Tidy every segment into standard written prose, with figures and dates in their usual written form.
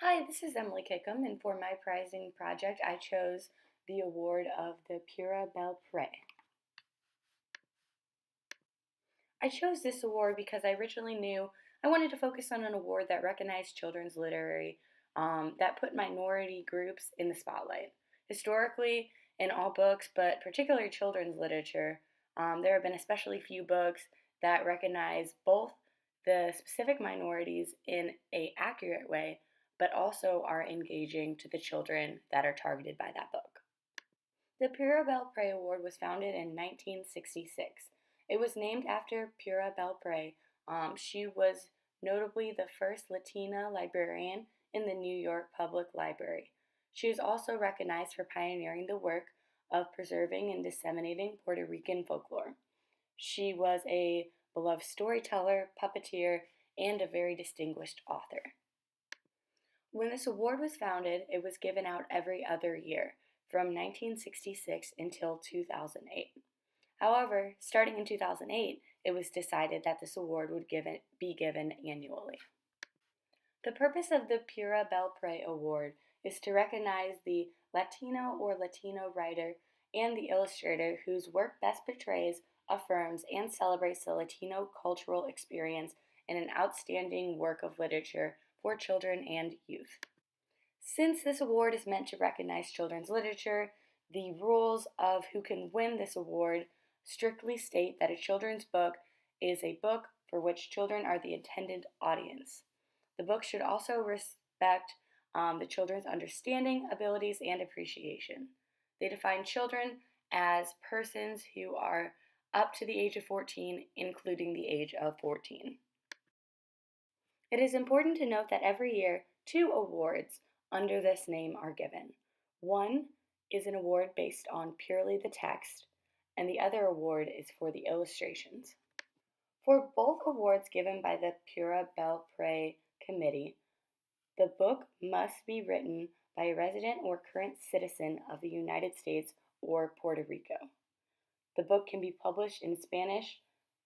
Hi, this is Emily Kickham, and for my prizing project, I chose the award of the Pura Belle Pré. I chose this award because I originally knew I wanted to focus on an award that recognized children's literary, that put minority groups in the spotlight. Historically, in all books, but particularly children's literature, there have been especially few books that recognize both the specific minorities in a accurate way, but also are engaging to the children that are targeted by that book. The Pura Belle Pré Award was founded in 1966. It was named after Pura Belle Pré. She was notably the first Latina librarian in the New York Public Library. She is also recognized for pioneering the work of preserving and disseminating Puerto Rican folklore. She was a beloved storyteller, puppeteer, and a very distinguished author. When this award was founded, it was given out every other year, from 1966 until 2008. However, starting in 2008, it was decided that this award would be given annually. The purpose of the Pura Belle Pré Award is to recognize the Latino or Latino writer and the illustrator whose work best portrays, affirms, and celebrates the Latino cultural experience in an outstanding work of literature for children and youth. Since this award is meant to recognize children's literature, the rules of who can win this award strictly state that a children's book is a book for which children are the intended audience. The book should also respect the children's understanding, abilities, and appreciation. They define children as persons who are up to the age of 14, including the age of 14. It is important to note that every year, two awards under this name are given. One is an award based on purely the text, and the other award is for the illustrations. For both awards given by the Pura Belle Pré Committee, the book must be written by a resident or current citizen of the United States or Puerto Rico. The book can be published in Spanish,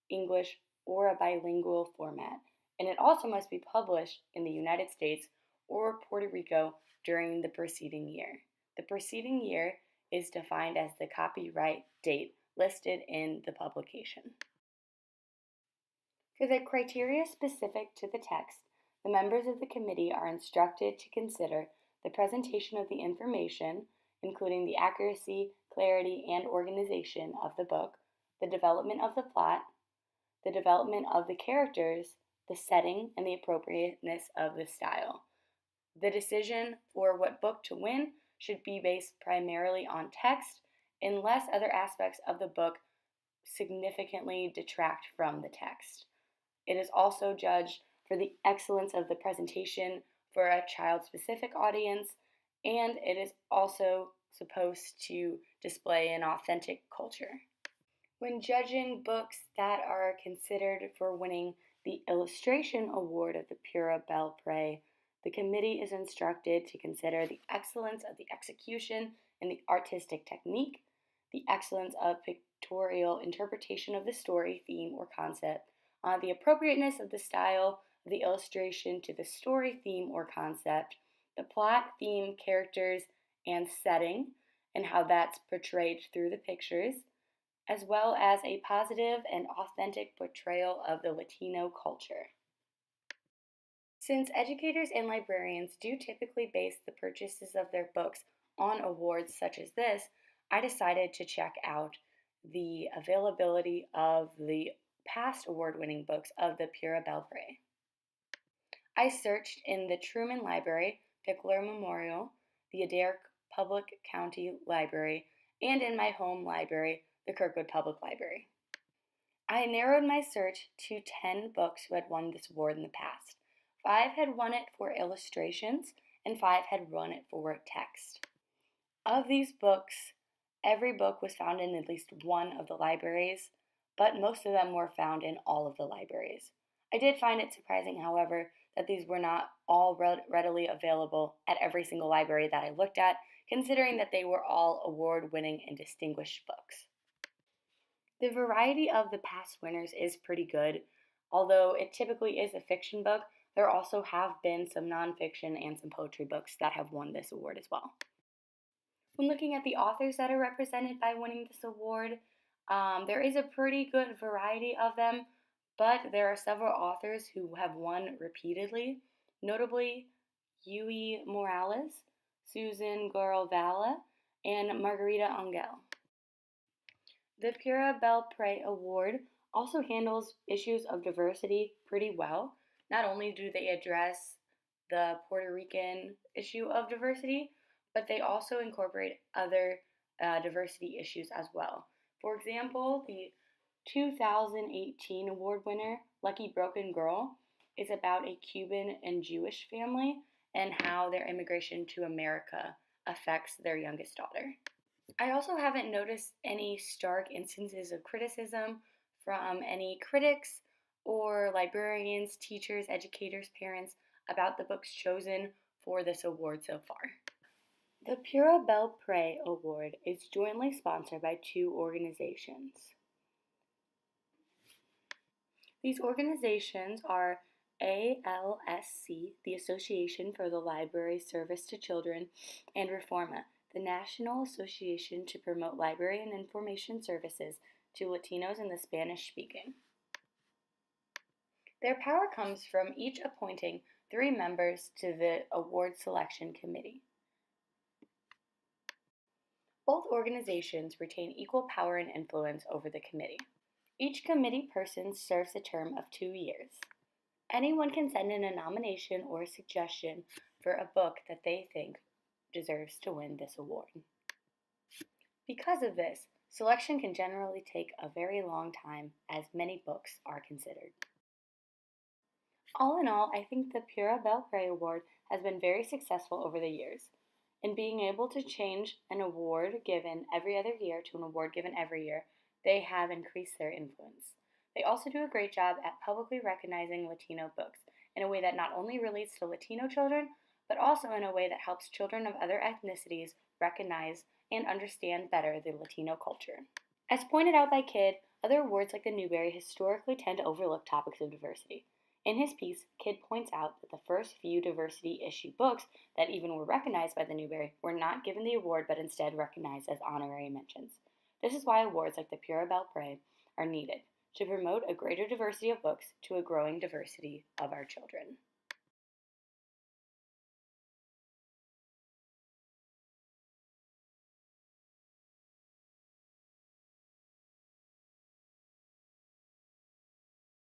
English, or a bilingual format, and it also must be published in the United States or Puerto Rico during the preceding year. The preceding year is defined as the copyright date listed in the publication. For the criteria specific to the text, the members of the committee are instructed to consider the presentation of the information, including the accuracy, clarity, and organization of the book, the development of the plot, the development of the characters, the setting, and the appropriateness of the style. The decision for what book to win should be based primarily on text, unless other aspects of the book significantly detract from the text. It is also judged for the excellence of the presentation for a child-specific audience, and it is also supposed to display an authentic culture. When judging books that are considered for winning the Illustration Award of the Pura Belle Pré, the committee is instructed to consider the excellence of the execution and the artistic technique, the excellence of pictorial interpretation of the story, theme, or concept, the appropriateness of the style of the illustration to the story, theme, or concept, the plot, theme, characters, and setting, and how that's portrayed through the pictures, as well as a positive and authentic portrayal of the Latino culture. Since educators and librarians do typically base the purchases of their books on awards such as this, I decided to check out the availability of the past award-winning books of the Pura Belle Pré. I searched in the Truman Library, Pickler Memorial, the Adair Public County Library, and in my home library, the Kirkwood Public Library. I narrowed my search to 10 books who had won this award in the past. 5 had won it for illustrations, and 5 had won it for text. Of these books, every book was found in at least one of the libraries, but most of them were found in all of the libraries. I did find it surprising, however, that these were not all readily available at every single library that I looked at, considering that they were all award-winning and distinguished books. The variety of the past winners is pretty good. Although it typically is a fiction book, There also have been some nonfiction and some poetry books that have won this award as well. When looking at the authors that are represented by winning this award, there is a pretty good variety of them, but there are several authors who have won repeatedly, notably Yui Morales, Susan Gorovala, and Margarita Angel. The Pura Belpré Award also handles issues of diversity pretty well. Not only do they address the Puerto Rican issue of diversity, but they also incorporate other diversity issues as well. For example, the 2018 award winner, Lucky Broken Girl, is about a Cuban and Jewish family and how their immigration to America affects their youngest daughter. I also haven't noticed any stark instances of criticism from any critics or librarians, teachers, educators, parents about the books chosen for this award so far. The Pura Belpré Award is jointly sponsored by two organizations. These organizations are ALSC, the Association for the Library Service to Children, and Reforma, the National Association to Promote Library and Information Services to Latinos and the Spanish-speaking. Their power comes from each appointing 3 members to the award selection committee. Both organizations retain equal power and influence over the committee. Each committee person serves a term of 2 years. Anyone can send in a nomination or a suggestion for a book that they think deserves to win this award. Because of this, selection can generally take a very long time, as many books are considered. All in all, I think the Pura Belpré Award has been very successful over the years. In being able to change an award given every other year to an award given every year, they have increased their influence. They also do a great job at publicly recognizing Latino books in a way that not only relates to Latino children, but also in a way that helps children of other ethnicities recognize and understand better the Latino culture. As pointed out by Kidd, other awards like the Newbery historically tend to overlook topics of diversity. In his piece, Kidd points out that the first few diversity issue books that even were recognized by the Newbery were not given the award but instead recognized as honorary mentions. This is why awards like the Pura Belpré are needed to promote a greater diversity of books to a growing diversity of our children.